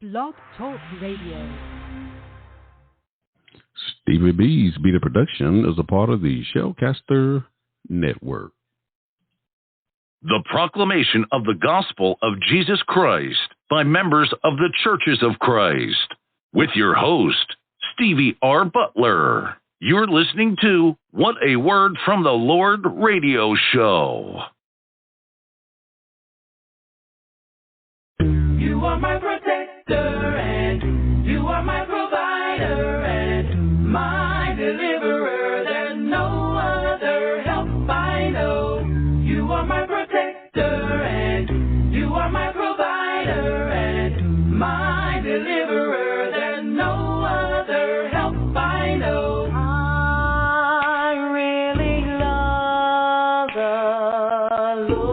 Blog Talk Radio. Stevie B's Beta Production is a part of the Shellcaster Network. The proclamation of the gospel of Jesus Christ by members of the Churches of Christ. With your host, Stevie R. Butler. You're listening to What a Word from the Lord radio show. You are my protector, and you are my provider, and my deliverer. There's no other help I know. You are my protector, and you are my provider, and my deliverer. There's no other help I know. I really love the Lord.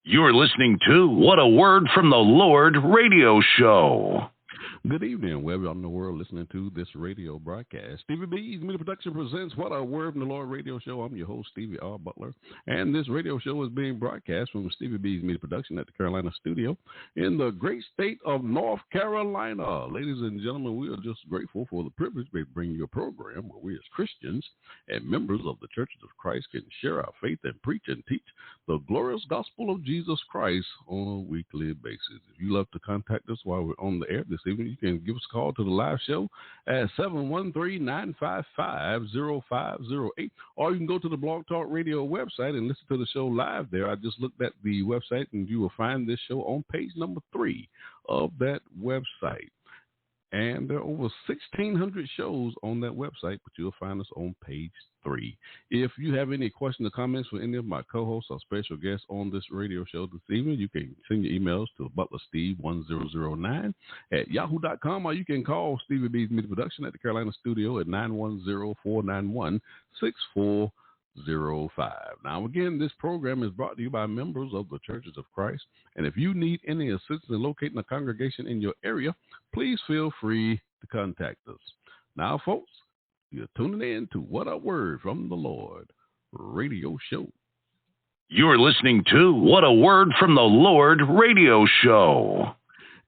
You're listening to What a Word from the Lord radio show. Good evening, wherever in the world listening to this radio broadcast. Stevie B's Media Production presents What a Word from the Lord radio show. I'm your host, Stevie R. Butler, and this radio show is being broadcast from Stevie B's Media Production at the Carolina studio in the great state of North Carolina. Ladies and gentlemen, we are just grateful for the privilege to bring you a program where we as Christians and members of the Churches of Christ can share our faith and preach and teach the glorious gospel of Jesus Christ on a weekly basis. If you love to contact us while we're on the air this evening, you can give us a call to the live show at 713-955-0508, or you can go to the Blog Talk Radio website and listen to the show live there. I just looked at the website, and you will find this show on page number 3 of that website. And there are over 1,600 shows on that website, but you'll find us on page 3. If you have any questions or comments for any of my co-hosts or special guests on this radio show this evening, you can send your emails to butlersteve1009 at yahoo.com, or you can call Stevie B's Media Production at the Carolina studio at 910-491-6405. Now, again, this program is brought to you by members of the Churches of Christ. And if you need any assistance in locating a congregation in your area, please feel free to contact us. Now, folks, you're tuning in to What a Word from the Lord radio show. You're listening to What a Word from the Lord radio show.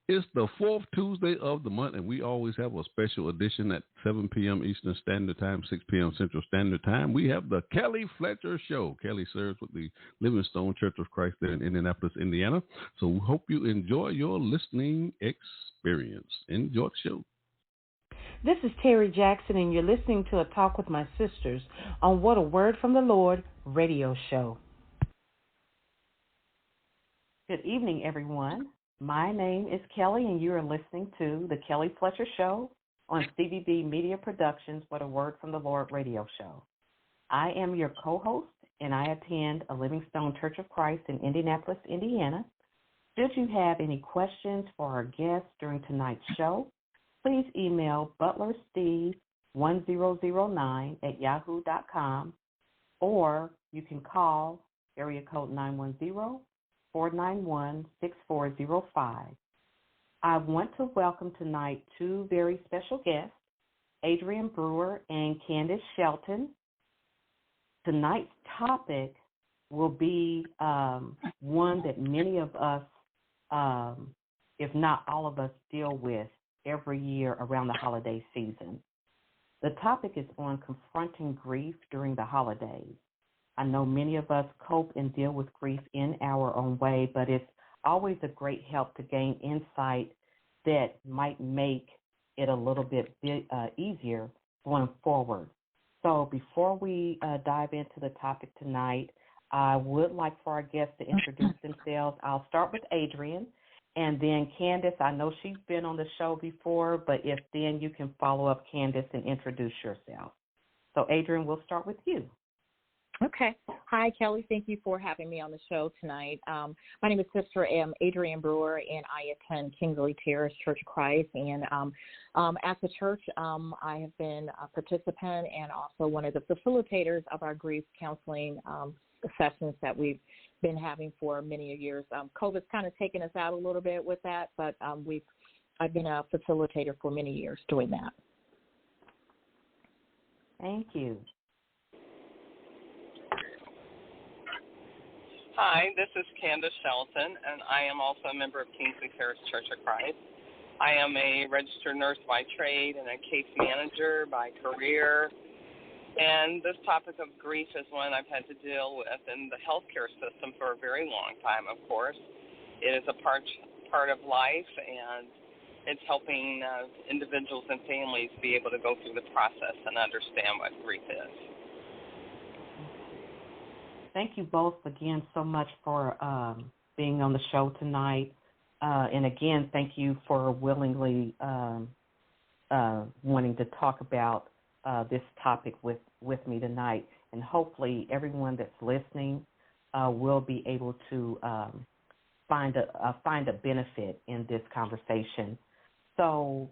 It's the 4th Tuesday of the month, and we always have a special edition at 7 p.m. Eastern Standard Time, 6 p.m. Central Standard Time. We have the Kelli Fletcher Show. Kelli serves with the Livingstone Church of Christ there in Indianapolis, Indiana. So we hope you enjoy your listening experience. Enjoy the show. This is Terry Jackson, and you're listening to A Talk with My Sisters on What a Word from the Lord radio show. Good evening, everyone. My name is Kelli, and you are listening to the Kelli Fletcher Show on Stevie B Media Productions, What a Word from the Lord radio show. I am your co-host, and I attend a Livingstone Church of Christ in Indianapolis, Indiana. Should you have any questions for our guests during tonight's show, please email butlersteve1009 at yahoo.com, or you can call area code 910-491-6405. I want to welcome tonight two very special guests, Adrain Brewer and Candace Sheldon. Tonight's topic will be one that many of us, if not all of us, deal with every year around the holiday season. The topic is on confronting grief during the holidays. I know many of us cope and deal with grief in our own way, but it's always a great help to gain insight that might make it a little bit easier going forward. So before we dive into the topic tonight, I would like for our guests to introduce themselves. I'll start with Adrain, and then Candace. I know she's been on the show before, but if then you can follow up, Candace, and introduce yourself. So Adrain, we'll start with you. Okay. Hi, Kelli. Thank you for having me on the show tonight. My name is Sister Adrain Brewer, and I attend Kingsley Terrace Church of Christ. And at the church, I have been a participant and also one of the facilitators of our grief counseling sessions that we've been having for many years. COVID's kind of taken us out a little bit with that, but I've been a facilitator for many years doing that. Thank you. Hi, this is Candace Sheldon, and I am also a member of Kingsley Terrace Church of Christ. I am a registered nurse by trade and a case manager by career. And this topic of grief is one I've had to deal with in the healthcare system for a very long time, of course. It is a part of life, and it's helping individuals and families be able to go through the process and understand what grief is. Thank you both again so much for being on the show tonight. And again, thank you for willingly wanting to talk about this topic with me tonight. And hopefully everyone that's listening will be able to find a benefit in this conversation. So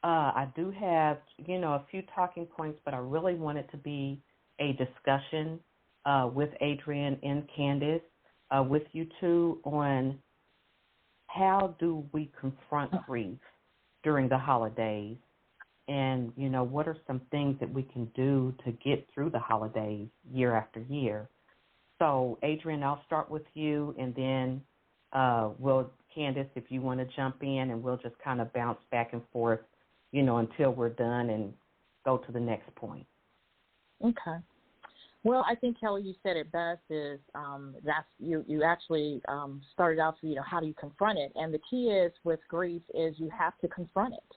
I do have, a few talking points, but I really want it to be a discussion with Adrain and Candace, with you two on how do we confront grief during the holidays. And, what are some things that we can do to get through the holidays year after year? So, Adrain, I'll start with you, and then Candace, if you want to jump in, and we'll just kind of bounce back and forth, until we're done and go to the next point. Okay. Well, I think, Kelly, you said it best is that's you actually started out, how do you confront it? And the key is with grief is you have to confront it.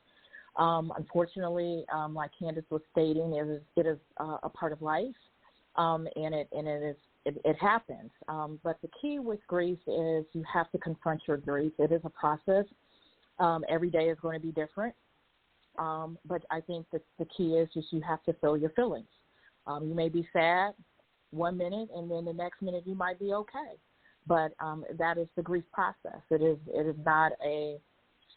Unfortunately, like Candace was stating, it is a part of life, and it happens. But the key with grief is you have to confront your grief. It is a process. Every day is going to be different. But I think that the key is just you have to feel your feelings. You may be sad 1 minute, and then the next minute you might be okay. But that is the grief process. It is not a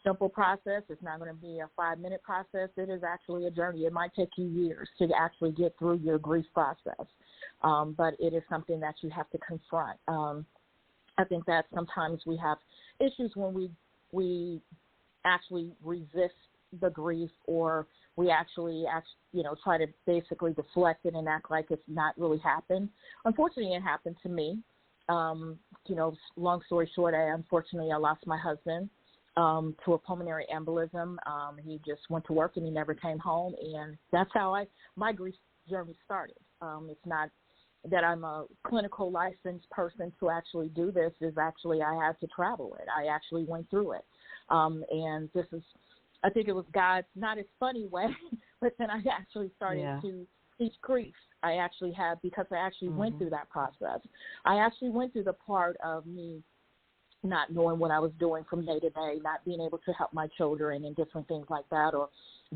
simple process. It's not going to be a 5-minute process. It is actually a journey. It might take you years to actually get through your grief process, but it is something that you have to confront. I think that sometimes we have issues when we actually resist the grief, or we actually try to basically deflect it and act like it's not really happened. Unfortunately, it happened to me. Long story short, I lost my husband to a pulmonary embolism. He just went to work and he never came home, and that's how my grief journey started. It's not that I'm a clinical licensed person to actually do this. Is actually I had to travel it. I actually went through it, and this is, I think it was God's not as funny way, but then I actually started to teach grief. I actually had, because I actually went through that process. I actually went through the part of me not knowing what I was doing from day to day, not being able to help my children and different things like that, or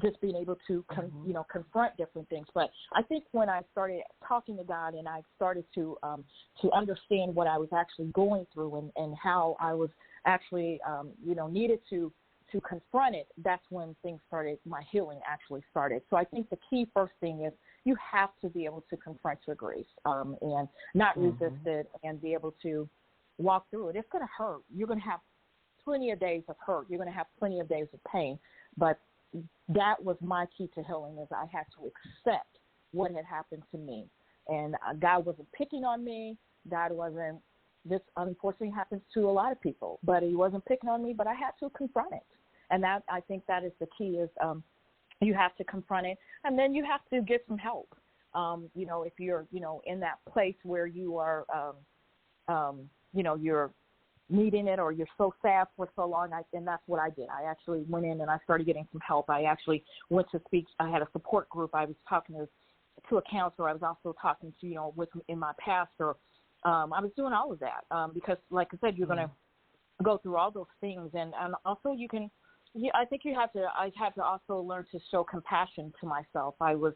just being able to, confront different things. But I think when I started talking to God and I started to understand what I was actually going through and how I was actually, needed to confront it, that's when things started, my healing actually started. So I think the key first thing is you have to be able to confront your grief and not resist it and be able to walk through it. It's going to hurt. You're going to have plenty of days of hurt. You're going to have plenty of days of pain. But that was my key to healing, is I had to accept what had happened to me. And God wasn't picking on me. God wasn't, this unfortunately happens to a lot of people, but he wasn't picking on me, but I had to confront it. And that, I think that is the key, is you have to confront it, and then you have to get some help. If you're, in that place where you are, you're needing it, or you're so sad for so long, and that's what I did. I actually went in and I started getting some help. I actually went to speak. I had a support group. I was talking to a counselor. I was also talking to, in my pastor. I was doing all of that because, like I said, you're going to go through all those things, and also you can. I think I had to also learn to show compassion to myself. I was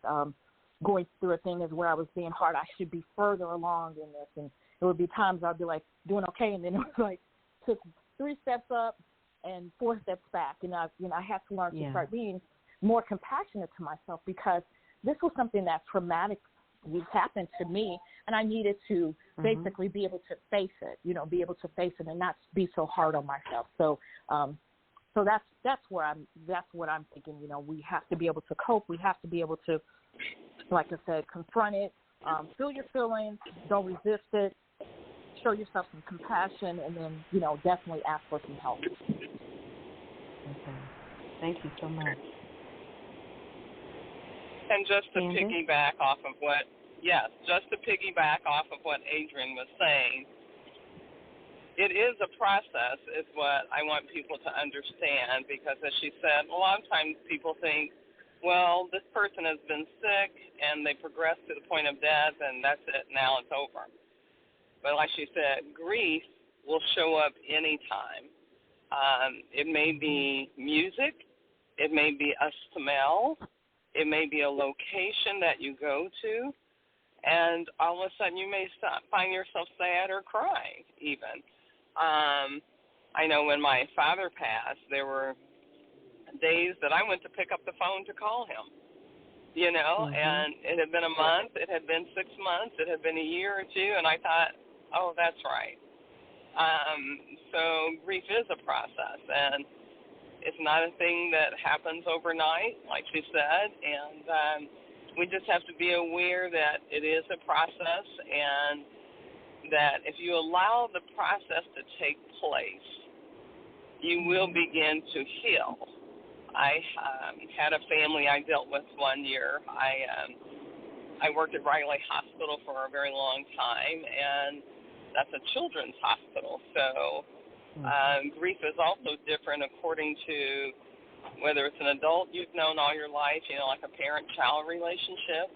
going through a thing where I was being hard. I should be further along in this, and there would be times I'd be like doing okay, and then it was like took 3 steps up and 4 steps back, and I had to learn to start being more compassionate to myself, because this was something that traumatic happened to me, and I needed to basically be able to face it, be able to face it and not be so hard on myself. So that's what I'm thinking. We have to be able to cope. We have to be able to, like I said, confront it, feel your feelings, don't resist it, show yourself some compassion, and then, definitely ask for some help. Okay. Thank you so much. And just to Candace? piggyback off of what Adrain was saying, it is a process, is what I want people to understand, because as she said, a lot of times people think, well, this person has been sick and they progressed to the point of death and that's it, now it's over. But like she said, grief will show up anytime. It may be music, it may be a smell, it may be a location that you go to, and all of a sudden you may find yourself sad or crying even. I know when my father passed, there were days that I went to pick up the phone to call him, and it had been a month, it had been 6 months, it had been a year or two, and I thought, oh, that's right. So grief is a process, and It's not a thing that happens overnight, like she said, and we just have to be aware that it is a process, and that if you allow the process to take place, you will begin to heal. I had a family I dealt with one year. I worked at Riley Hospital for a very long time, and that's a children's hospital. So grief is also different according to whether it's an adult you've known all your life, like a parent-child relationship,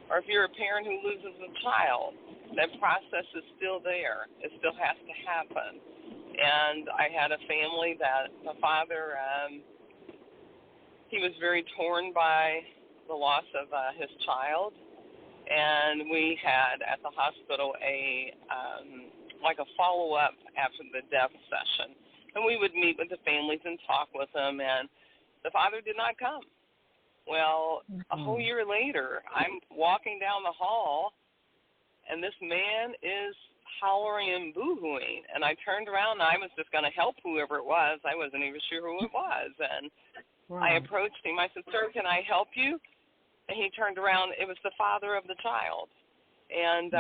or if you're a parent who loses a child. That process is still there. It still has to happen. And I had a family that the father, he was very torn by the loss of his child. And we had at the hospital a follow-up after the death session. And we would meet with the families and talk with them, and the father did not come. Well, a whole year later, I'm walking down the hall, and this man is hollering and boo-hooing. And I turned around, and I was just going to help whoever it was. I wasn't even sure who it was. And I approached him. I said, "Sir, can I help you?" And he turned around. It was the father of the child. And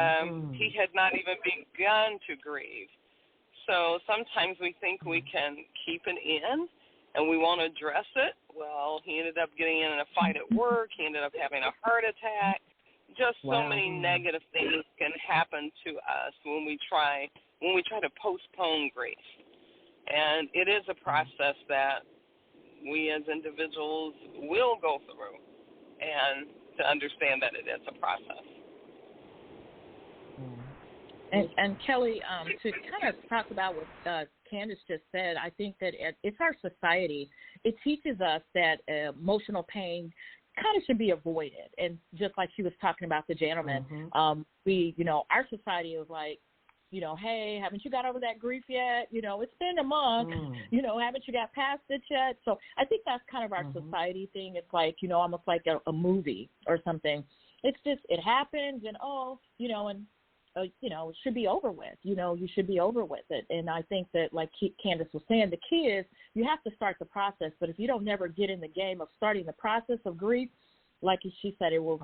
he had not even begun to grieve. So sometimes we think we can keep it in, and we won't address it. Well, he ended up getting in a fight at work. He ended up having a heart attack. Just so many negative things can happen to us when we try to postpone grief. And it is a process that we as individuals will go through, and to understand that it is a process. And Kelli, to kind of talk about what Candace just said, I think that it's our society. It teaches us that emotional pain kind of should be avoided. And just like she was talking about the gentleman, our society is like, hey, haven't you got over that grief yet? It's been a month. Haven't you got past it yet? So I think that's kind of our society thing. It's like, almost like a movie or something. It's just, it happens, and it should be over with. You should be over with it. And I think that, like Candace was saying, the key is you have to start the process. But if you don't never get in the game of starting the process of grief, like she said, it will,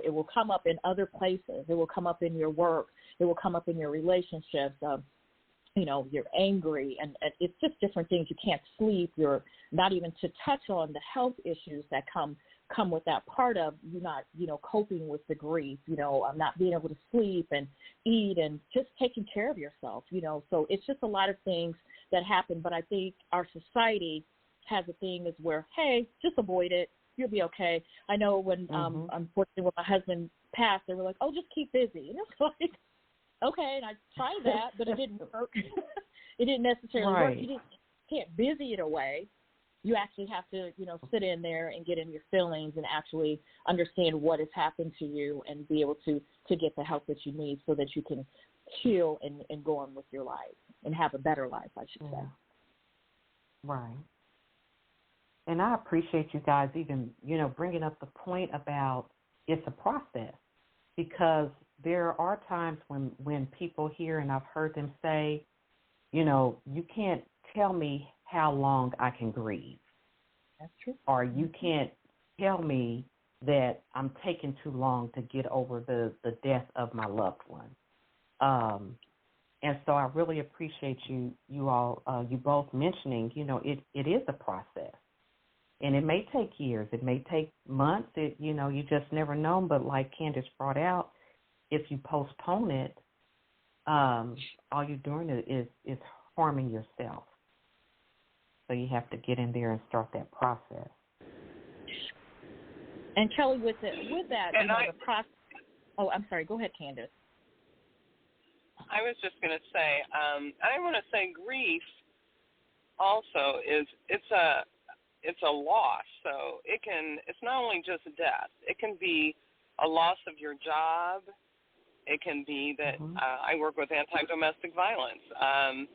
it will come up in other places. It will come up in your work. It will come up in your relationships. You're angry, and it's just different things. You can't sleep. You're not even to touch on the health issues that come with that part of you not, coping with the grief, not being able to sleep and eat and just taking care of yourself, So it's just a lot of things that happen. But I think our society has a thing is where, hey, just avoid it. You'll be okay. I know when, unfortunately, when my husband passed, they were like, oh, just keep busy. And it's like, okay, and I tried that, but it didn't work. It didn't necessarily work. You can't busy it away. You actually have to, sit in there and get in your feelings and actually understand what has happened to you and be able to get the help that you need so that you can heal and go on with your life and have a better life, I should say. Right. And I appreciate you guys even, bringing up the point about it's a process, because there are times when people hear, and I've heard them say, you can't tell me how long I can grieve. That's true. Or you can't tell me that I'm taking too long to get over the death of my loved one. And so I really appreciate you all, you both mentioning, it is a process. And it may take years. It may take months. You just never know. But like Candace brought out, if you postpone it, all you're doing is harming yourself. So you have to get in there and start that process. And Kelli, with that, the process. Oh, I'm sorry. Go ahead, Candace. I was just going to say, I want to say grief also it's a loss. So it's not only just death. It can be a loss of your job. It can be that I work with anti-domestic violence.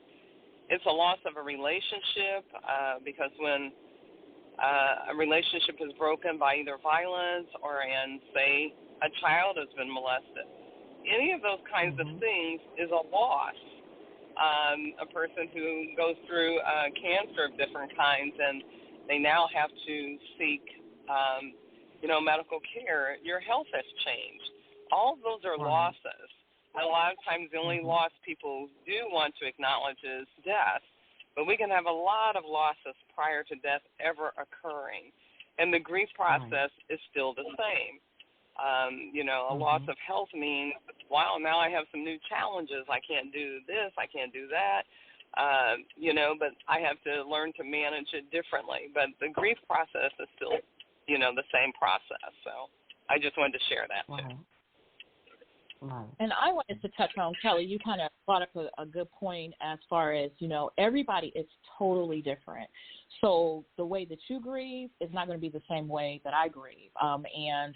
It's a loss of a relationship because when a relationship is broken by either violence or, say, a child has been molested. Any of those kinds of things is a loss. A person who goes through cancer of different kinds and They now have to seek, medical care. Your health has changed. All of those are losses. And a lot of times the only loss people do want to acknowledge is death. But we can have a lot of losses prior to death ever occurring. And the grief process is still the same. A loss of health means, wow, now I have some new challenges. I can't do this. I can't do that. But I have to learn to manage it differently. But the grief process is still, the same process. So I just wanted to share that too. Right. And I wanted to touch on, Kelli, you kind of brought up a good point as far as, everybody is totally different. So the way that you grieve is not going to be the same way that I grieve. And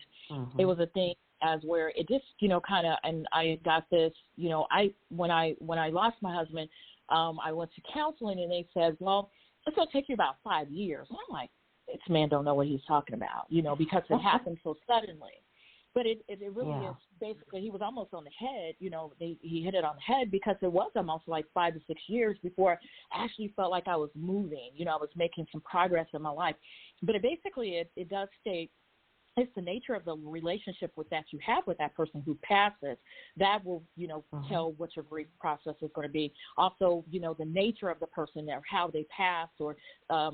it was a thing as where it just, kind of, and I got this, when I lost my husband, I went to counseling and they said, well, it's going to take you about 5 years. And I'm like, this man don't know what he's talking about, because it happened so suddenly. But it really is basically, he was almost on the head, he hit it on the head because it was almost like 5 to 6 years before I actually felt like I was moving, I was making some progress in my life. But it does state, it's the nature of the relationship that you have with that person who passes that will, tell what your grief process is going to be. Also, the nature of the person or how they passed or, or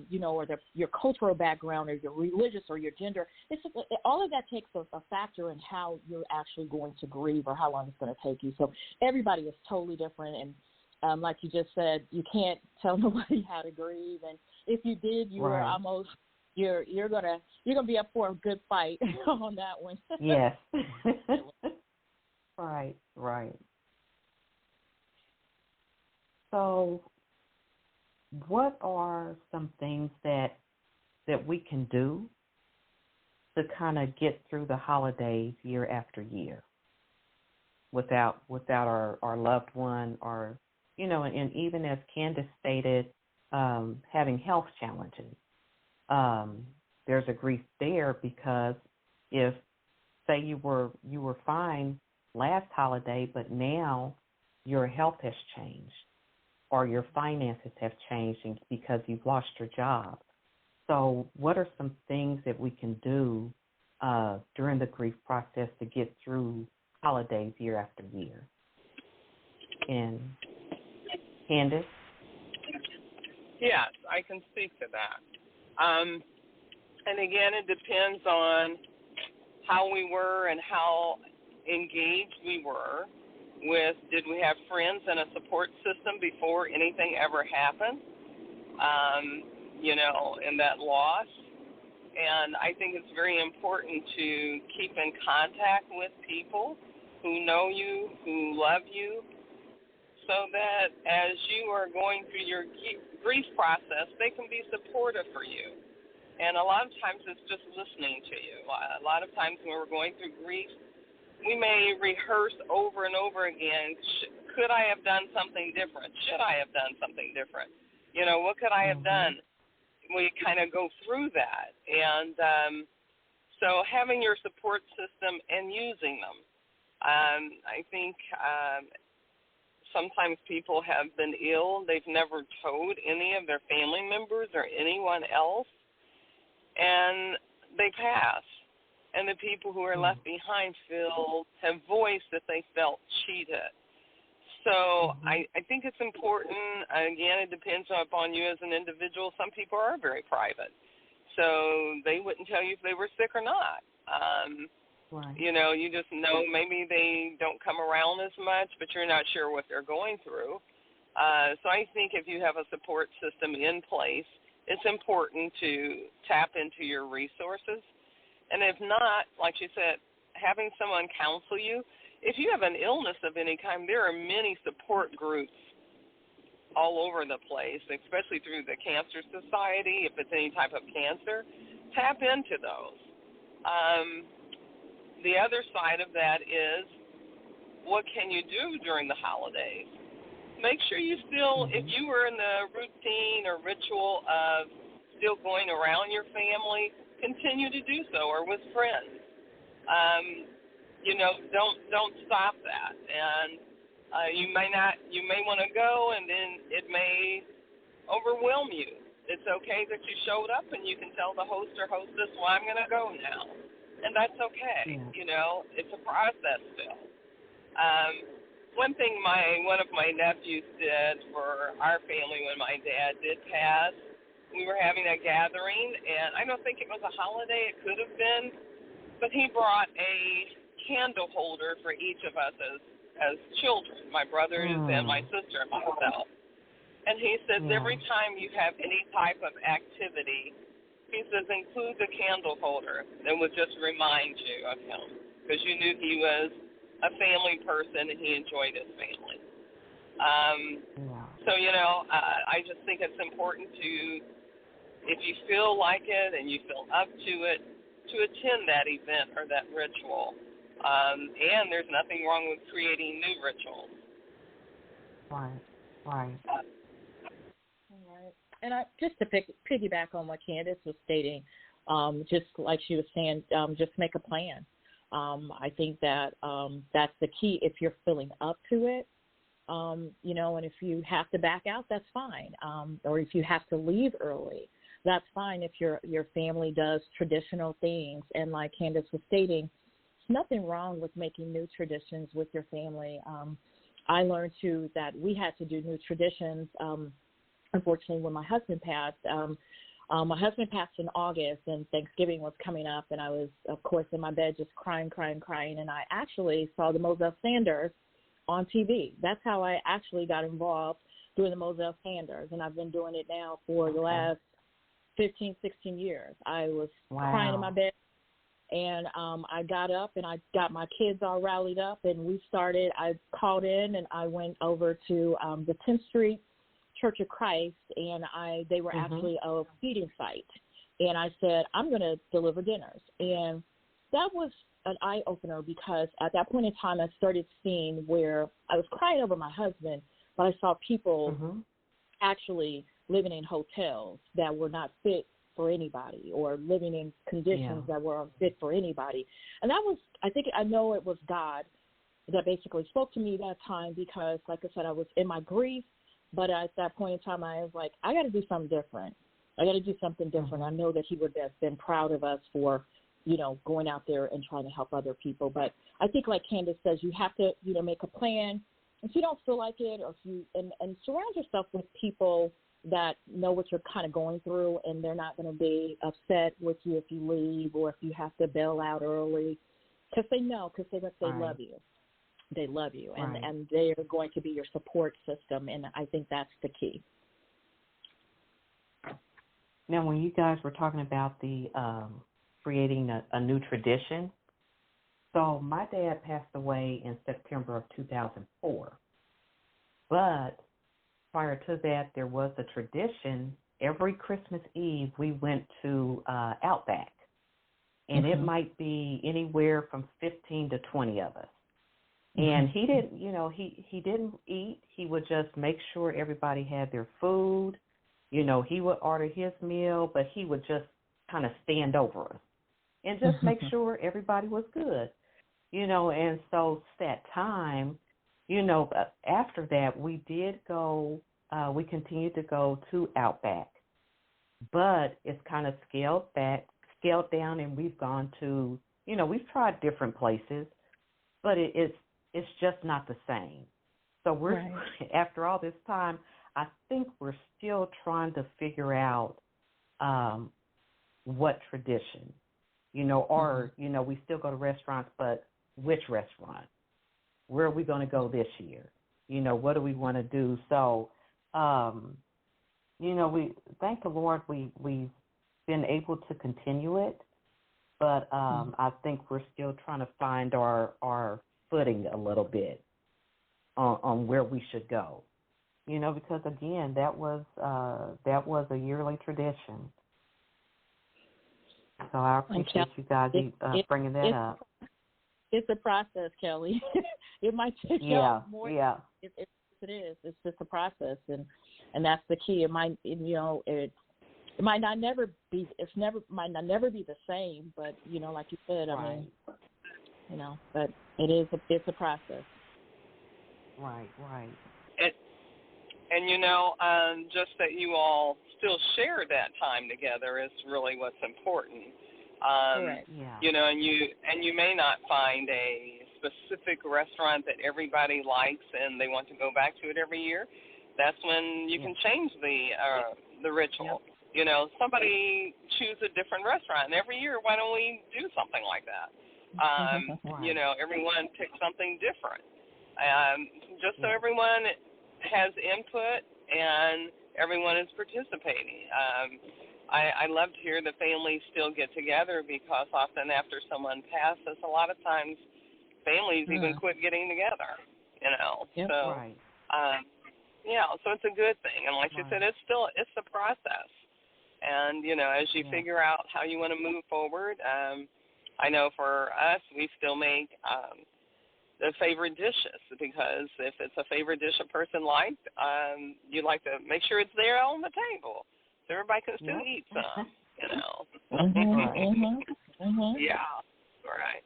your cultural background or your religious or your gender. All of that takes a factor in how you're actually going to grieve or how long it's going to take you. So everybody is totally different. And like you just said, you can't tell nobody how to grieve. And if you did, you were almost – You're gonna be up for a good fight on that one. Yes. Right. So, what are some things that we can do to kind of get through the holidays year after year without our loved one, or and even as Candace stated, having health challenges? There's a grief there because if, say, you were fine last holiday, but now your health has changed or your finances have changed because you've lost your job. So what are some things that we can do during the grief process to get through holidays year after year? And Candace? Yes, I can speak to that. And again, it depends on how we were and how engaged we were with, did we have friends and a support system before anything ever happened, in that loss. And I think it's very important to keep in contact with people who know you, who love you, so that as you are going through your grief process, they can be supportive for you. And a lot of times it's just listening to you. A lot of times when we're going through grief, we may rehearse over and over again, could I have done something different? Should I have done something different? What could I have done? We kind of go through that. And so having your support system and using them. I think sometimes people have been ill. They've never told any of their family members or anyone else, and they pass. And the people who are left behind have voiced that they felt cheated. So I think it's important. Again, it depends upon you as an individual. Some people are very private, so they wouldn't tell you if they were sick or not. You just know maybe they don't come around as much, but you're not sure what they're going through. So I think if you have a support system in place, it's important to tap into your resources. And if not, like you said, having someone counsel you. If you have an illness of any kind, there are many support groups all over the place, especially through the Cancer Society. If it's any type of cancer, tap into those. The other side of that is, what can you do during the holidays? Make sure you still, if you were in the routine or ritual of still going around your family, continue to do so, or with friends. Don't stop that. And you may want to go, and then it may overwhelm you. it's okay that you showed up, and you can tell the host or hostess, well, I'm going to go now. And that's okay. Yeah. You know, it's a process still. One thing one of my nephews did for our family when my dad did pass, we were having a gathering, and I don't think it was a holiday. It could have been, but he brought a candle holder for each of us as children, my brothers and my sister and myself. And he says every time you have any type of activity, he says include the candle holder that would just remind you of him, because you knew he was a family person and he enjoyed his family. So, you know, I just think it's important to, if you feel like it and you feel up to it, to attend that event or that ritual. And there's nothing wrong with creating new rituals. Right. All right. And just to piggyback on what Candace was stating, just like she was saying, just make a plan. I think that that's the key. If you're feeling up to it, you know, and if you have to back out, that's fine. Or if you have to leave early, that's fine. If your family does traditional things, and like Candace was stating, there's nothing wrong with making new traditions with your family. I learned too that we had to do new traditions. Unfortunately, when my husband passed. My husband passed in August, and Thanksgiving was coming up, and I was, of course, in my bed just crying, and I actually saw the Moselle Sanders on TV. That's how I actually got involved doing the Moselle Sanders, and I've been doing it now for the last 15, 16 years. I was crying in my bed, and I got up, and I got my kids all rallied up, and I called in, and I went over to the 10th Street Church of Christ, and they were actually a feeding site. And I said, I'm going to deliver dinners. And that was an eye-opener, because at that point in time, I started seeing where I was crying over my husband, but I saw people actually living in hotels that were not fit for anybody, or living in conditions that were unfit for anybody. And that was, I know it was God that basically spoke to me that time, because, like I said, I was in my grief. But at that point in time, I was like, I got to do something different. I know that he would have been proud of us for, you know, going out there and trying to help other people. But I think, like Candace says, you have to, you know, make a plan. If you don't feel like it, or if you, and surround yourself with people that know what you're kind of going through, and they're not going to be upset with you if you leave, or if you have to bail out early, because they love you. They love you, and they are going to be your support system, and I think that's the key. Now, when you guys were talking about the creating a new tradition, so my dad passed away in September of 2004, but prior to that, there was a tradition. Every Christmas Eve, we went to Outback, and it might be anywhere from 15 to 20 of us. And he didn't, you know, he didn't eat. He would just make sure everybody had their food. You know, he would order his meal, but he would just kind of stand over us and just make sure everybody was good. You know, and so that time, you know, after that, we did go, we continued to go to Outback. But it's kind of scaled down, and we've gone to, you know, we've tried different places, but it's just not the same. So we're after all this time, I think we're still trying to figure out what tradition, you know, or, you know, we still go to restaurants, but which restaurant? Where are we going to go this year? You know, what do we want to do? So, you know, we thank the Lord we've been able to continue it, but I think we're still trying to find our footing a little bit on where we should go, you know, because again, that was a yearly tradition. So I appreciate you guys bringing that up. It's a process, Kelly. It might take more. Yeah, it is. It's just a process, and that's the key. It might, you know, it might not never be. Might not never be the same. But you know, like you said, I mean. You know, but it's a process. Right. And, just that you all still share that time together is really what's important. Correct. Yeah. And you may not find a specific restaurant that everybody likes and they want to go back to it every year. That's when you can change the ritual. Yep. Somebody choose a different restaurant, and every year, why don't we do something like that? Right. Everyone pick something different, just so everyone has input and everyone is participating. I love to hear that families still get together, because often after someone passes, a lot of times families even quit getting together, Yep. So, Right. so it's a good thing. And like you said, it's the process. And, as you figure out how you want to move forward, I know for us, we still make the favorite dishes, because if it's a favorite dish a person liked, you like to make sure it's there on the table so everybody can still eat some, Yeah, right.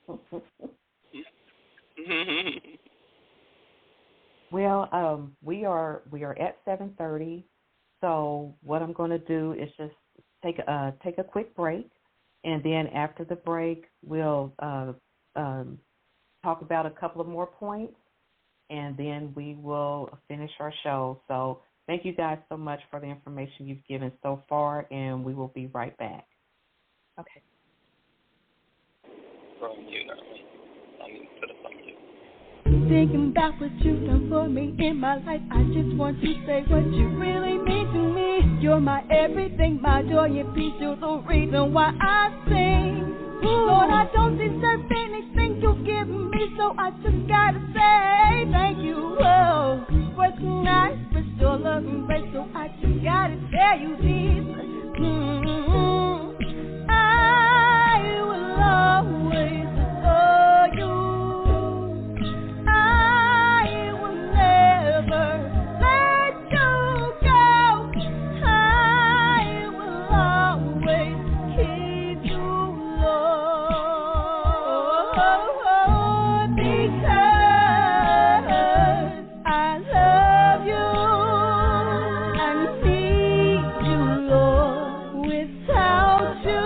Well, we are at 7:30, so what I'm going to do is just take a quick break, and then after the break, we'll talk about a couple of more points, and then we will finish our show. So thank you guys so much for the information you've given so far, and we will be right back. Okay. From you, darling. I mean, put us on you. Thinking about what you've done for me in my life, I just want to say what you really mean to me. You're my everything, my joy and peace. You're the reason why I sing. Lord, I don't deserve anything you've given me, so I just gotta say thank you. Oh, what's nice but your love and grace, so I just gotta tell you this. I will always adore you. I will never let you go. I will always keep you, Lord, because I love you. I need you, Lord. Without you,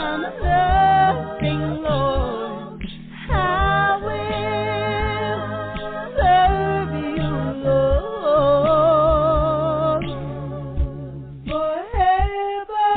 I'm nothing, Lord. I will serve you, Lord, forever.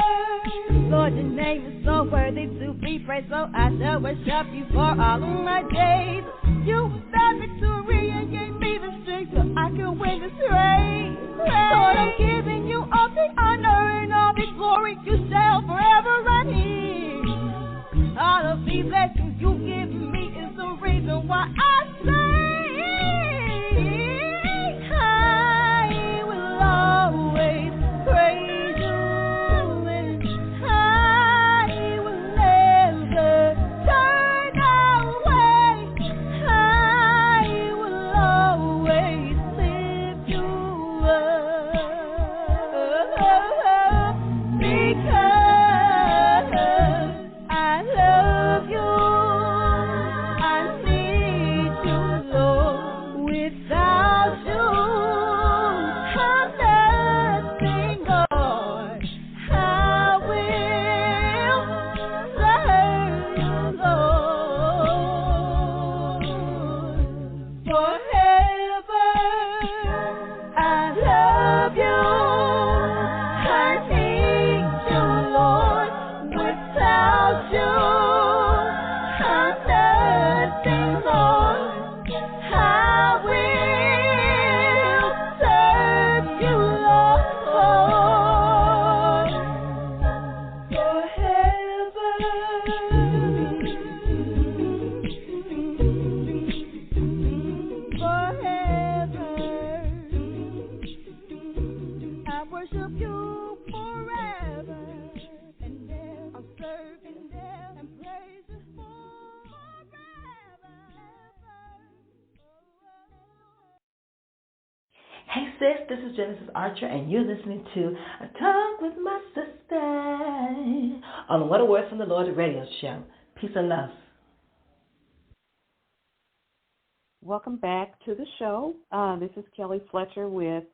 Lord, your name is so worthy to be praised, so I shall worship you for all of my days. You that victory and gave me the strength so I can win this race. Lord, I'm giving you all the honor and all the glory. You shall forever run in. All of these blessings you give me is the reason why I say I will always praise you, and I will never turn away. I will always lift you up, because I love you. I need you, Lord. Without you, I'm nothing, Lord. I will serve you, Lord, forever. I love you. I need you, Lord. Without you, I'm nothing, Lord. I will serve you, Lord, forever. I worship you forever, and there I'll serve and there and praise you forever. Hey sis, this is Genesis Archer, and you're listening to A Talk with My Sister on What a Word from the Lord radio show. Peace and love. welcome back to the show. This is Kelli Fletcher with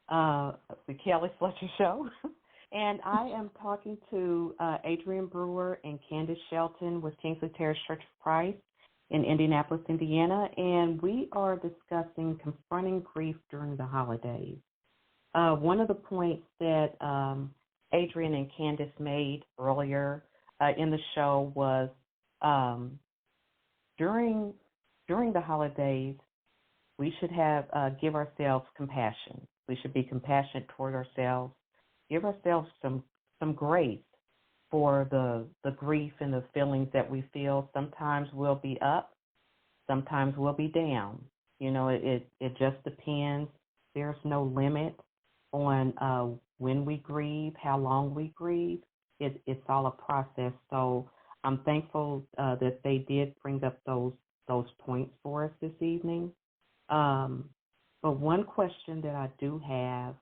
the Kelli Fletcher Show. And I am talking to Adrain Brewer and Candace Sheldon with Kingsley Terrace Church of Christ in Indianapolis, Indiana. And we are discussing confronting grief during the holidays. One of the points that Adrain and Candace made earlier in the show was during the holidays, we should give ourselves compassion. We should be compassionate toward ourselves. Give ourselves some grace for the grief and the feelings that we feel. Sometimes we'll be up, sometimes we'll be down. You know, it just depends. There's no limit on when we grieve, how long we grieve. It's all a process. So I'm thankful that they did bring up those points for us this evening. But one question that I do have,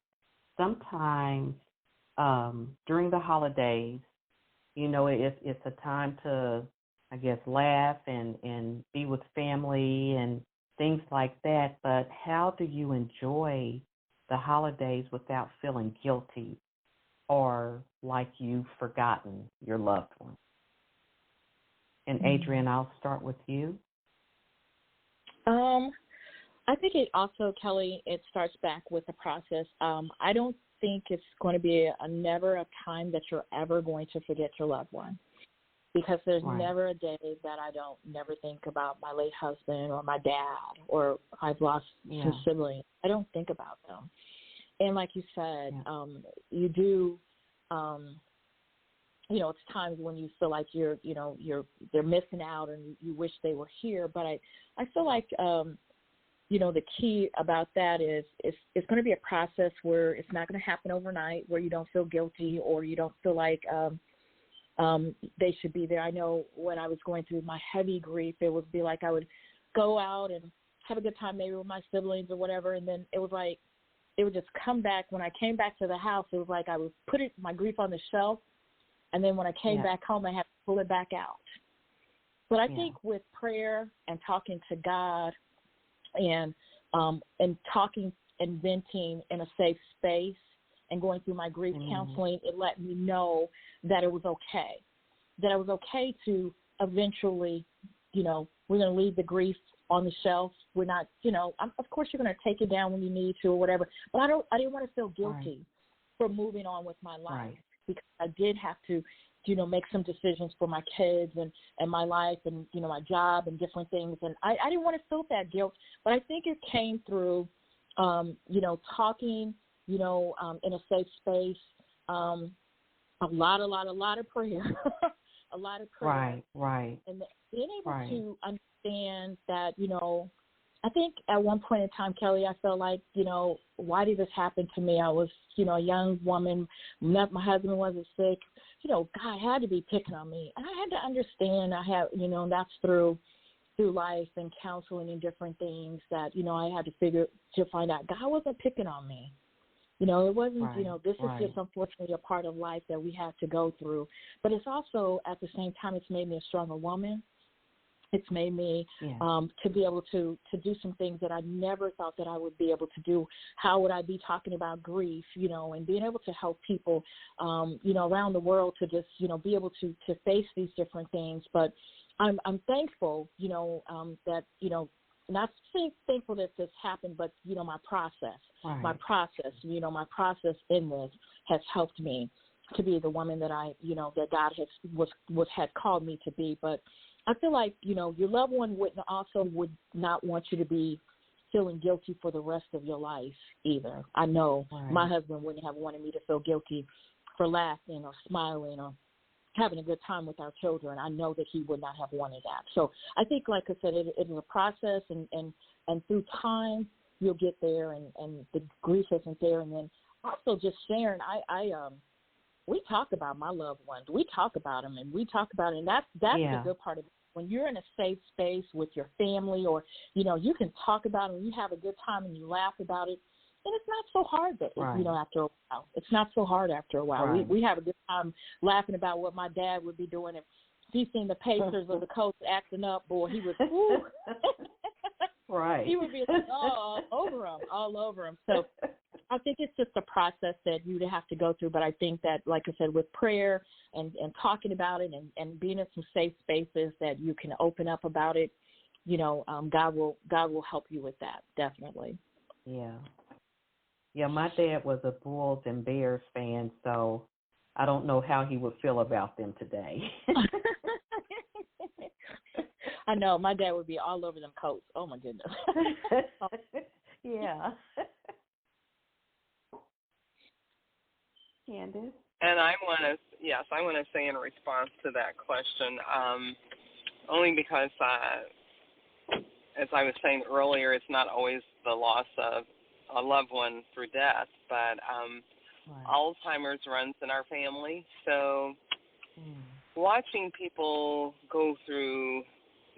sometimes during the holidays, you know, it's a time to, I guess, laugh and be with family and things like that. But how do you enjoy the holidays without feeling guilty or like you've forgotten your loved one? And Adrain, I'll start with you. I think it also, Kelli, it starts back with the process. I don't think it's going to be never a time that you're ever going to forget your loved one, because there's never a day that I don't never think about my late husband or my dad, or I've lost some siblings. I don't think about them. And like you said, you do, you know, it's times when you feel like they're missing out and you wish they were here. But I feel like, you know, the key about that is it's going to be a process where it's not going to happen overnight, where you don't feel guilty or you don't feel like they should be there. I know when I was going through my heavy grief, it would be like I would go out and have a good time maybe with my siblings or whatever, and then it was like it would just come back. When I came back to the house, it was like I would put my grief on the shelf, and then when I came back home, I had to pull it back out. But I think with prayer and talking to God and talking and venting in a safe space and going through my grief counseling, it let me know that it was okay, to eventually, you know, we're going to leave the grief on the shelf. We're not, you know, of course you're going to take it down when you need to or whatever, but I didn't want to feel guilty for moving on with my life, because I did have to, you know, make some decisions for my kids and my life and, you know, my job and different things. And I didn't want to feel that guilt, but I think it came through, you know, talking, you know, in a safe space, a lot of prayer, a lot of prayer. Right. And being able to understand that, you know, I think at one point in time, Kelli, I felt like, you know, why did this happen to me? I was, you know, a young woman. My husband wasn't sick. You know, God had to be picking on me. And I had to understand, you know, that's through life and counseling and different things that, you know, I had to find out God wasn't picking on me. You know, it wasn't, you know, this is just unfortunately a part of life that we have to go through. But it's also, at the same time, it's made me a stronger woman. It's made me to be able to do some things that I never thought that I would be able to do. How would I be talking about grief, you know, and being able to help people, you know, around the world to just, you know, be able to face these different things. But I'm thankful, you know, that, you know, not thankful that this happened, but, you know, my process, you know, my process in this has helped me to be the woman that I, you know, that God had called me to be. But I feel like, you know, your loved one would not want you to be feeling guilty for the rest of your life either. I know my husband wouldn't have wanted me to feel guilty for laughing or smiling or having a good time with our children. I know that he would not have wanted that. So I think, like I said, it is a process, and through time you'll get there, and the grief isn't there. And then also just sharing, we talk about my loved ones. We talk about them, and we talk about it, and that's the good part of it. When you're in a safe space with your family, or, you know, you can talk about it and you have a good time and you laugh about it, and it's not so hard, you know, after a while. It's not so hard after a while. We have a good time laughing about what my dad would be doing if he seen the Pacers or the Colts acting up. Boy, he was, Right. He would be like, all over him. So I think it's just a process that you would have to go through. But I think that, like I said, with prayer and talking about it and being in some safe spaces that you can open up about it, God will help you with that, definitely. Yeah. Yeah, my dad was a Bulls and Bears fan, so I don't know how he would feel about them today. I know. My dad would be all over them coats. Oh, my goodness. Yeah. Candace? And I want to say in response to that question, only because, as I was saying earlier, it's not always the loss of a loved one through death, but Right. Alzheimer's runs in our family. So watching people go through,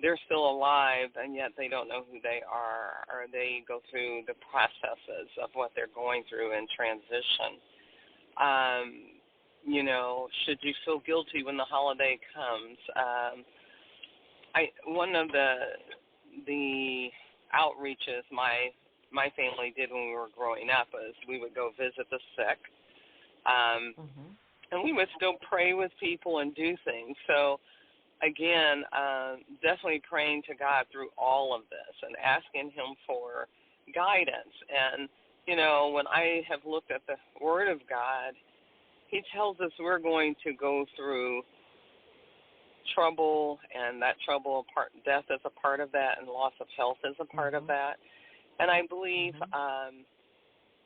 they're still alive, and yet they don't know who they are, or they go through the processes of what they're going through in transition. Should you feel guilty when the holiday comes? One of the outreaches my family did when we were growing up is we would go visit the sick, and we would still pray with people and do things. So, again, definitely praying to God through all of this and asking Him for guidance. And, when I have looked at the Word of God, He tells us we're going to go through trouble, and that trouble, death is a part of that, and loss of health is a part of that. And I believe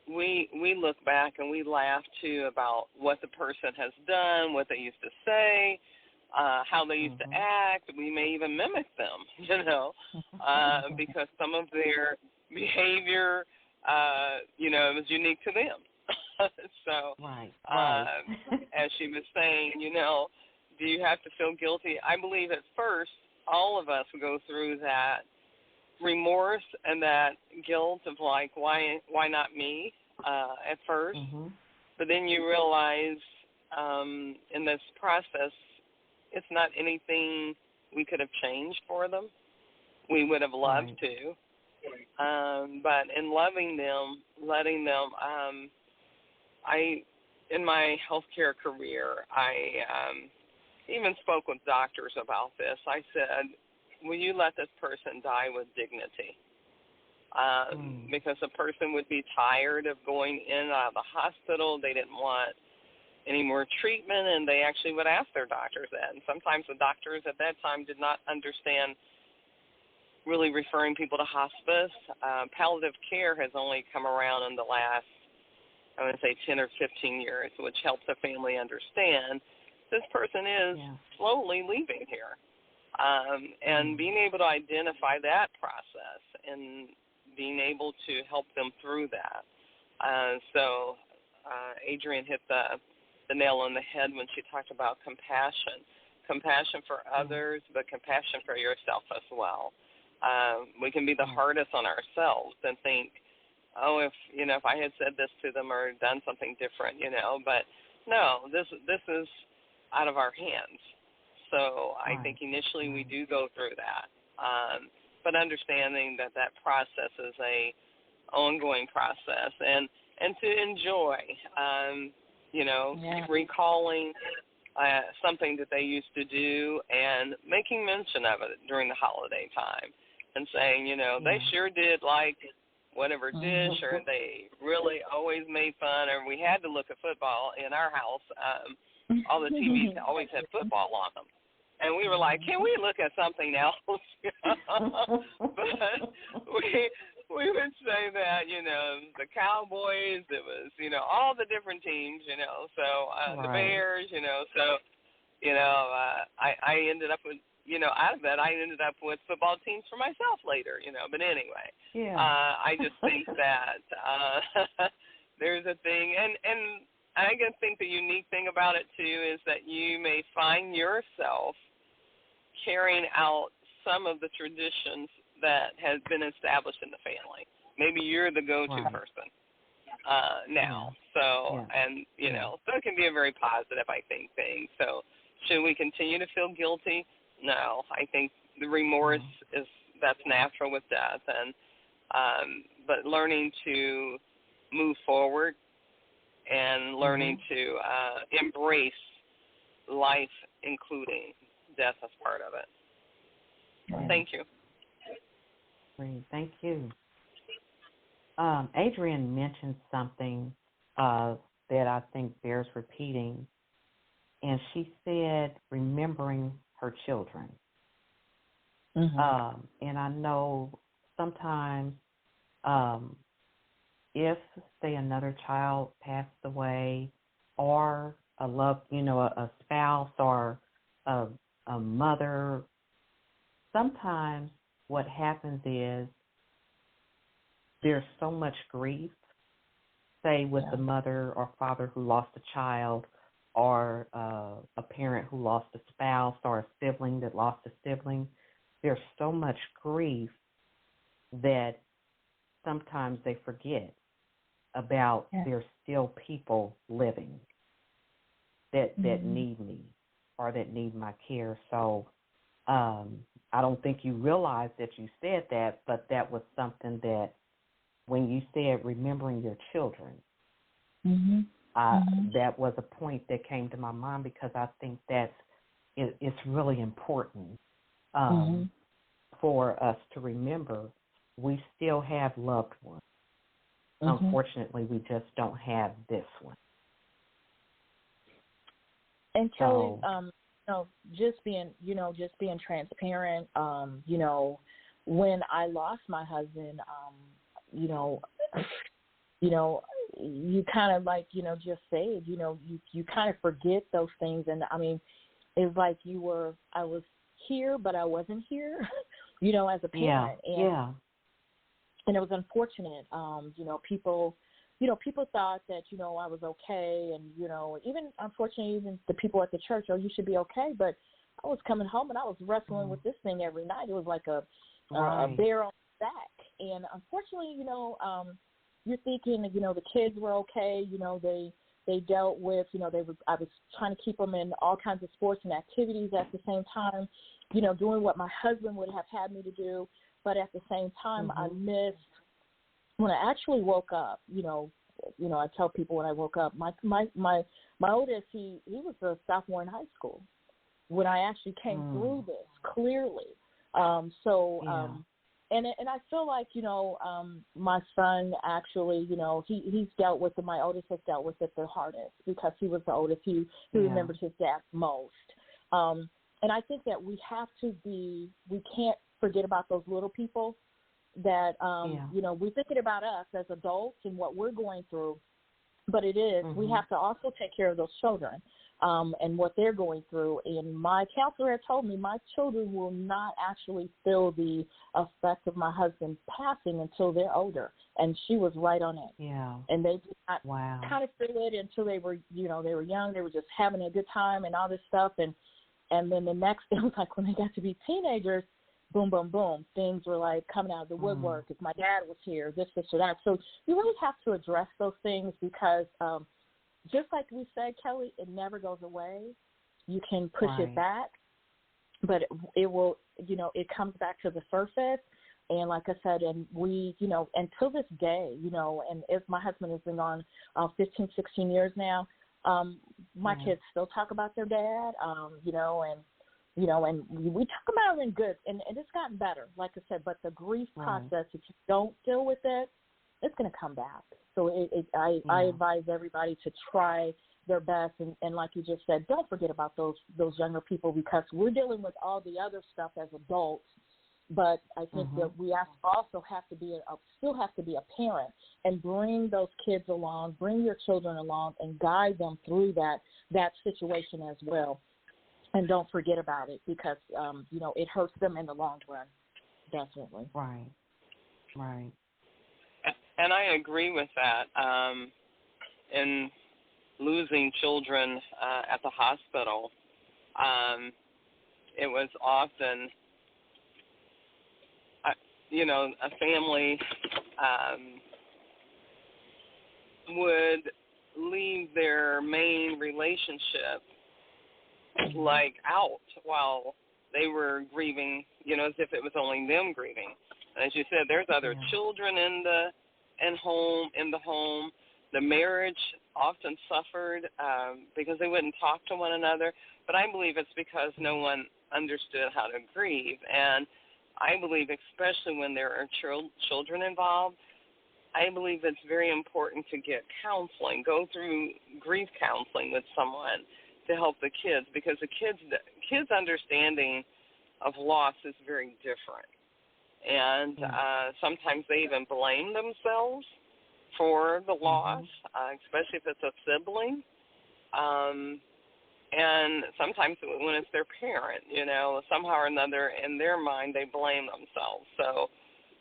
we look back and we laugh, too, about what the person has done, what they used to say, how they used to act. We may even mimic them, because some of their behavior, it was unique to them. So, as she was saying, do you have to feel guilty? I believe at first all of us go through that remorse and that guilt of like, why not me at first? But then you realize in this process, it's not anything we could have changed for them. We would have loved to. But in loving them, letting them, in my healthcare career, I even spoke with doctors about this. I said, will you let this person die with dignity? Because a person would be tired of going in and out of the hospital. They didn't want any more treatment, and they actually would ask their doctors that. And sometimes the doctors at that time did not understand really referring people to hospice. Palliative care has only come around in the last, I would say, 10 or 15 years, which helps the family understand this person is slowly leaving here. And being able to identify that process and being able to help them through that. So Adrain hit the nail on the head when she talked about compassion. Compassion for others, but compassion for yourself as well. We can be the hardest on ourselves and think, oh, if I had said this to them or done something different, but no, this is out of our hands. So I think initially we do go through that, but understanding that process is a ongoing process, and to enjoy, recalling something that they used to do and making mention of it during the holiday time and saying, they sure did like whatever dish, or they really always made fun, or we had to look at football in our house. All the TVs always had football on them. And we were like, can we look at something else? But we would say that, the Cowboys, it was, all the different teams, so the Bears, so, I ended up with, out of that, I ended up with football teams for myself later, but anyway, I just think that there's a thing, and I think the unique thing about it, too, is that you may find yourself carrying out some of the traditions that has been established in the family. Maybe you're the go-to person now. So, and, so it can be a very positive, I think, thing. So should we continue to feel guilty? No. I think the remorse is that's natural with death, and but learning to move forward and learning to embrace life, including death as part of it. Right. Thank you. Great. Thank you. Adrian mentioned something that I think bears repeating, and she said remembering her children. And I know sometimes if, say, another child passed away, or a spouse or a mother, sometimes what happens is there's so much grief, say with the mother or father who lost a child, or a parent who lost a spouse, or a sibling that lost a sibling. There's so much grief that sometimes they forget about there's still people living that need me or that need my care. So I don't think you realized that you said that, but that was something that when you said remembering your children, that was a point that came to my mind, because I think it's really important for us to remember we still have loved ones. Unfortunately, we just don't have this one. And Kelli, just being transparent, when I lost my husband, you kind of just said, you kind of forget those things. And I mean, it's like I was here, but I wasn't here, as a parent. And it was unfortunate. People thought that, I was okay. And, even unfortunately, even the people at the church, you should be okay. But I was coming home and I was wrestling with this thing every night. It was like a bear on the back. And unfortunately, you're thinking, the kids were okay. They dealt with, I was trying to keep them in all kinds of sports and activities at the same time, doing what my husband would have had me to do. But at the same time, I missed when I actually woke up. I tell people when I woke up, my oldest, he was a sophomore in high school when I actually came through this clearly. And I feel like my son actually, he's dealt with it. My oldest has dealt with it the hardest because he was the oldest. He remembers his dad most. And I think that we can't forget about those little people that, we're thinking about us as adults and what we're going through, but we have to also take care of those children and what they're going through. And my counselor had told me my children will not actually feel the effect of my husband passing until they're older. And she was right on it. Yeah. And they did not kind of feel it until they were young. They were just having a good time and all this stuff. And then the next, it was like when they got to be teenagers, boom, boom, boom, things were like coming out of the woodwork. If my dad was here, this, or that. So you really have to address those things because just like we said, Kelli, it never goes away. You can push it back, but it will, it comes back to the surface. And like I said, and we, until this day, and if my husband has been gone 15, 16 years now, my kids still talk about their dad, and we talk about it in good, and it's gotten better, like I said, but the grief process, if you don't deal with it, it's going to come back. So I advise everybody to try their best, and like you just said, don't forget about those younger people, because we're dealing with all the other stuff as adults, but I think that we also still have to be a parent and bring those kids along, bring your children along, and guide them through that situation as well. And don't forget about it because, it hurts them in the long run, definitely. Right. And I agree with that. In losing children at the hospital, it was often, a family would leave their main relationship out while they were grieving, as if it was only them grieving. And as you said, there's other children in the home. The marriage often suffered because they wouldn't talk to one another. But I believe it's because no one understood how to grieve. And I believe, especially when there are children involved, I believe it's very important to get counseling, go through grief counseling with someone to help the kids, because the kids' understanding of loss is very different. And sometimes they even blame themselves for the loss, especially if it's a sibling. And sometimes when it's their parent, somehow or another in their mind they blame themselves. So,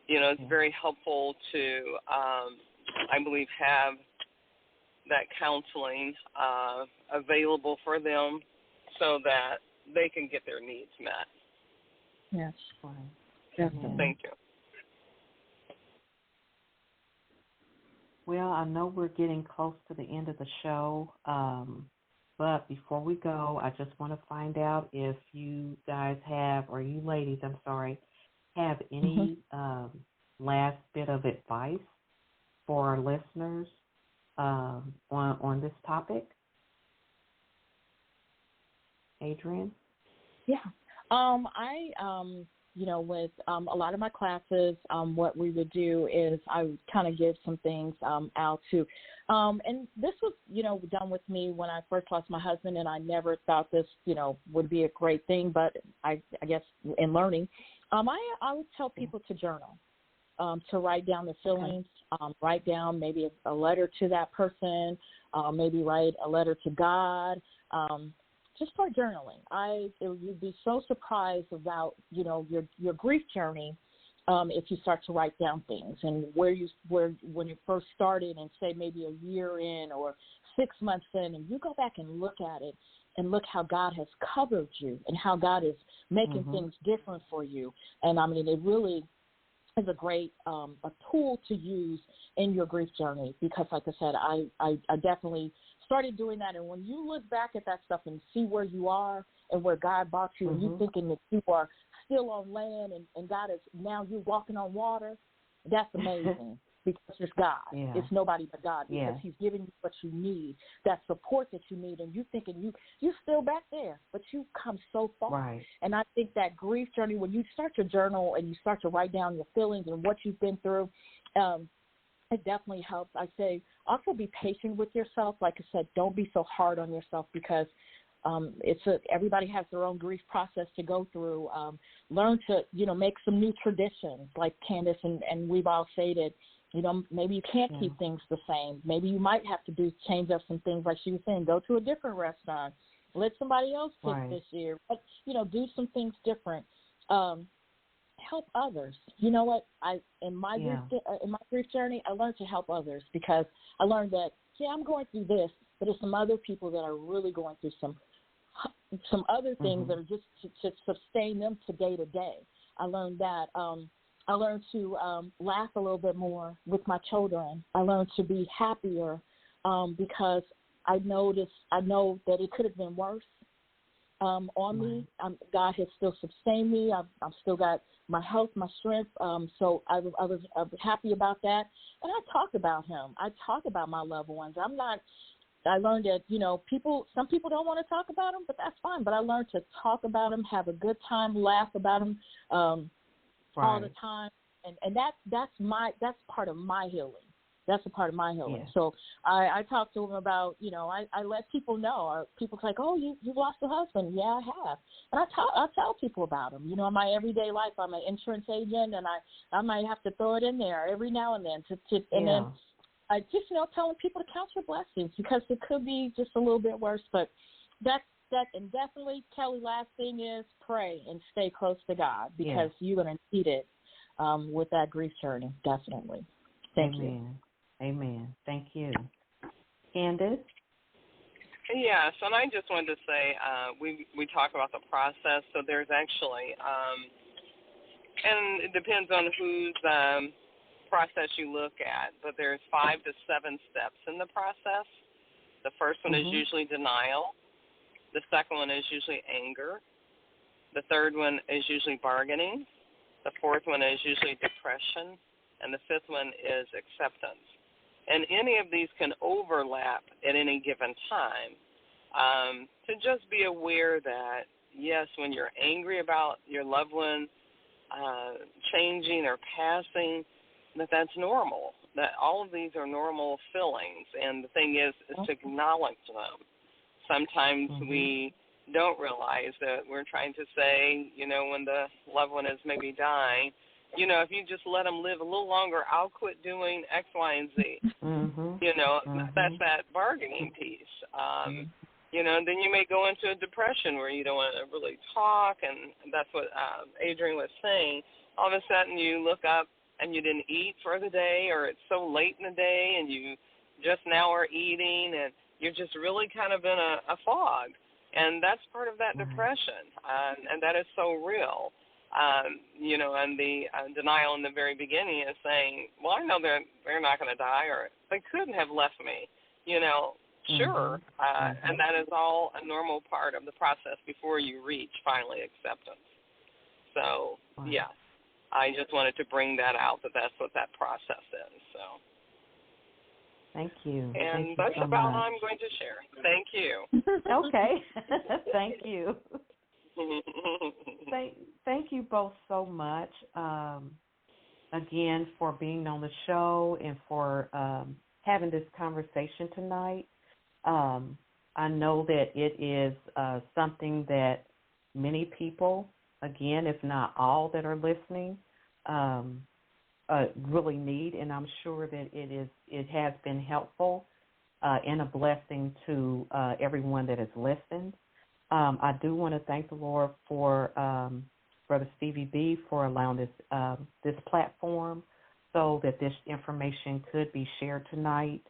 it's very helpful to, I believe, have that counseling available for them so that they can get their needs met. Yes, definitely. Thank you. Well, I know we're getting close to the end of the show, but before we go, I just want to find out if you guys have, or you ladies, I'm sorry, have any last bit of advice for our listeners on this topic. Adrain? Yeah. With a lot of my classes, what we would do is I would kind of give some things out to, and this was, done with me when I first lost my husband, and I never thought this, would be a great thing, but I guess in learning, I would tell people to journal, to write down their feelings, write down maybe a letter to that person, maybe write a letter to God. Just start journaling. You'd be so surprised about, your grief journey if you start to write down things, and when you first started, and say maybe a year in or 6 months in, and you go back and look at it and look how God has covered you and how God is making things different for you. And it really is a great a tool to use in your grief journey, because like I said, I definitely started doing that. And when you look back at that stuff and see where you are and where God brought you, and you thinking that you are still on land and God is now you walking on water, that's amazing. Because it's God. Yeah. It's nobody but God, because He's giving you what you need, that support that you need, and you thinking you're still back there, but you've come so far. Right. And I think that grief journey, when you start to journal and you start to write down your feelings and what you've been through, it definitely helps. I say also be patient with yourself. Like I said, don't be so hard on yourself, because everybody has their own grief process to go through. Learn to make some new traditions, like Candace and we've all stated. Maybe you can't keep things the same. Maybe you might have to change up some things, like she was saying, go to a different restaurant, let somebody else pick this year, but, do some things different. Help others. You know what? In my grief journey, I learned to help others, because I learned that, I'm going through this, but there's some other people that are really going through some other things that are just to sustain them to day. I learned that. I learned to laugh a little bit more with my children. I learned to be happier because I know that it could have been worse on me. God has still sustained me. I've still got my health, my strength. So I was happy about that. And I talk about Him. I talk about my loved ones. I learned that, some people don't want to talk about them, but that's fine. But I learned to talk about them, have a good time, laugh about them. All the time, and that's part of my healing. That's a part of my healing. Yeah. So I talk to them about, I let people know. People's like, oh, you lost a husband. Yeah, I have. And I tell people about him. In my everyday life, I'm an insurance agent, and I might have to throw it in there every now and then and then I just telling people to count your blessings, because it could be just a little bit worse. But that. And definitely, Kelly, last thing is pray and stay close to God, because you're going to need it with that grief journey, definitely. Thank you. Amen. Thank you. Candace? Yes, and I just wanted to say we talk about the process, so there's actually, and it depends on whose process you look at, but there's 5 to 7 steps in the process. The first one is usually denial. The second one is usually anger. The third one is usually bargaining. The fourth one is usually depression. And the fifth one is acceptance. And any of these can overlap at any given time. To just be aware that, yes, when you're angry about your loved one changing or passing, that's normal, that all of these are normal feelings. And the thing is to acknowledge them. Sometimes we don't realize that we're trying to say, when the loved one is maybe dying, if you just let them live a little longer, I'll quit doing X, Y, and Z. That's that bargaining piece. Then you may go into a depression where you don't want to really talk, and that's what Adrain was saying. All of a sudden you look up and you didn't eat for the day, or it's so late in the day and you just now are eating, and you're just really kind of in a fog. And that's part of that depression, and that is so real. And the denial in the very beginning is saying, well, I know they're not going to die, or they couldn't have left me, sure. And that is all a normal part of the process before you reach finally acceptance. So, yes, I just wanted to bring that out, that's what that process is. So. Thank you. And that's so about all I'm going to share. Thank you. Okay. Thank you. Thank you both so much, again, for being on the show and for having this conversation tonight. I know that it is something that many people, again, if not all that are listening, really need, and I'm sure that it has been helpful and a blessing to everyone that has listened. I do want to thank the Lord for Brother Stevie B for allowing this platform so that this information could be shared tonight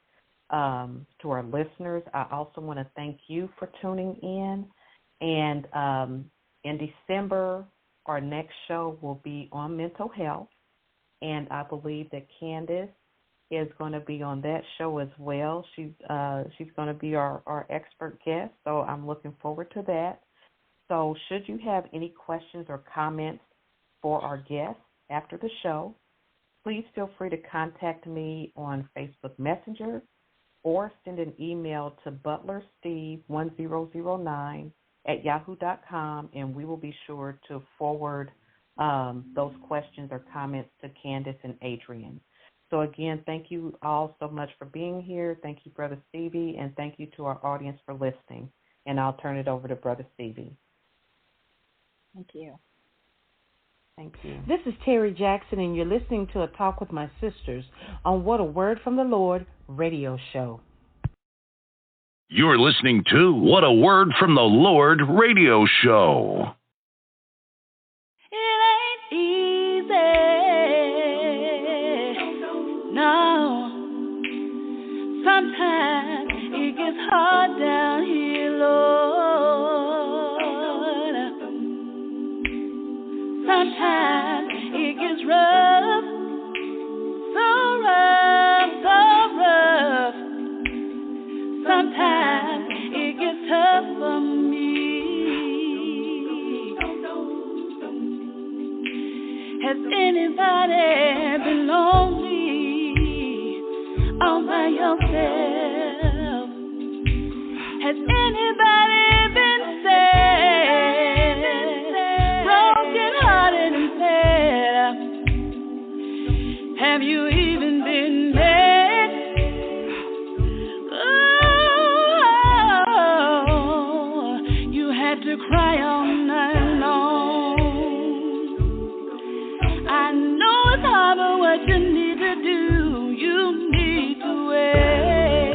to our listeners. I also want to thank you for tuning in. And in December, our next show will be on mental health, and I believe that Candace is going to be on that show as well. She's going to be our expert guest, so I'm looking forward to that. So should you have any questions or comments for our guests after the show, please feel free to contact me on Facebook Messenger or send an email to butlersteve1009@yahoo.com, and we will be sure to forward those questions or comments to Candace and Adrain. So, again, thank you all so much for being here. Thank you, Brother Stevie, and thank you to our audience for listening. And I'll turn it over to Brother Stevie. Thank you. Thank you. This is Terry Jackson, and you're listening to A Talk with My Sisters on What a Word from the Lord radio show. You're listening to What a Word from the Lord radio show. It ain't easy. No, sometimes it gets hard down here, Lord. Sometimes it gets rough, so rough, so rough. Sometimes it gets tough for me. Has anybody been lonely all by yourself? Has anybody been sad, broken hearted and sad? Have you even been mad? Oh, you had to cry all night long. I know it's hard, but what you need to do, you need to wait.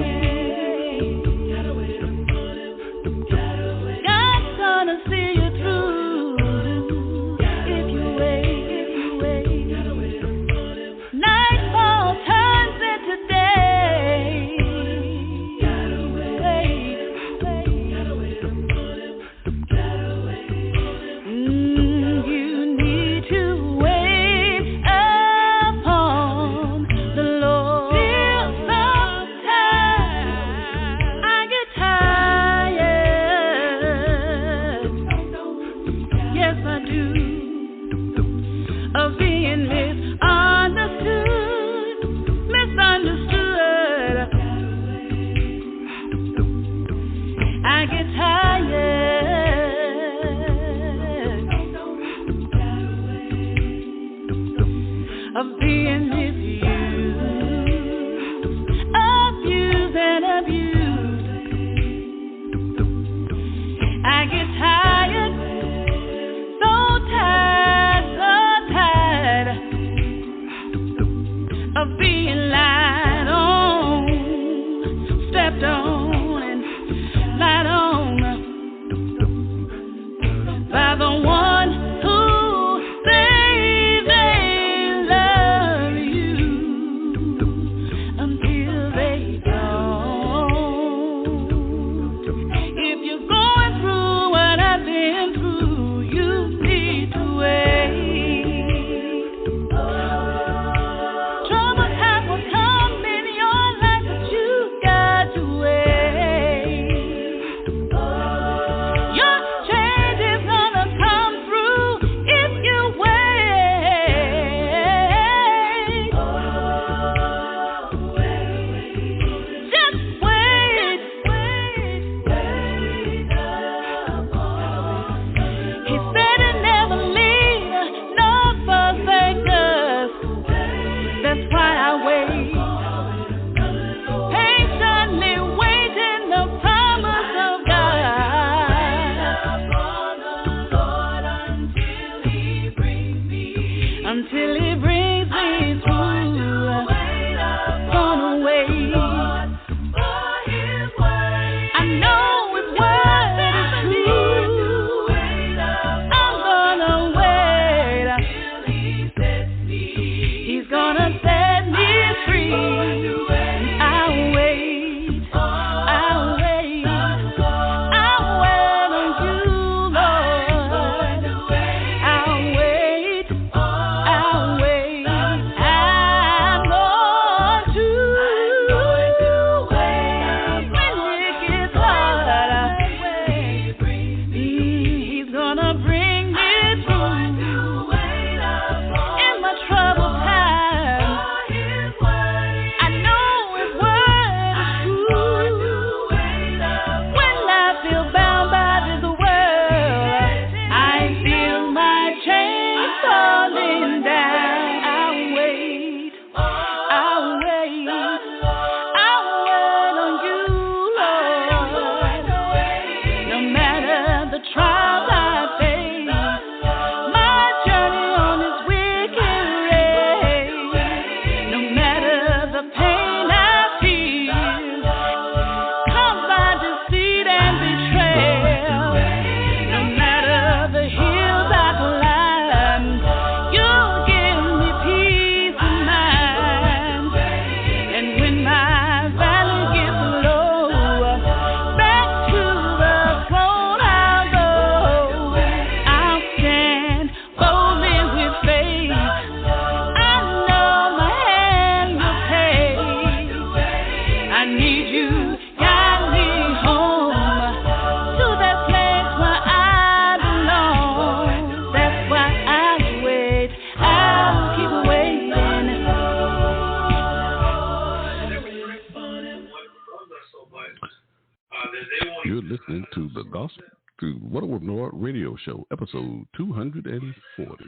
You're listening to the Gospel, to What a Word from the Lord Radio Show, episode 240.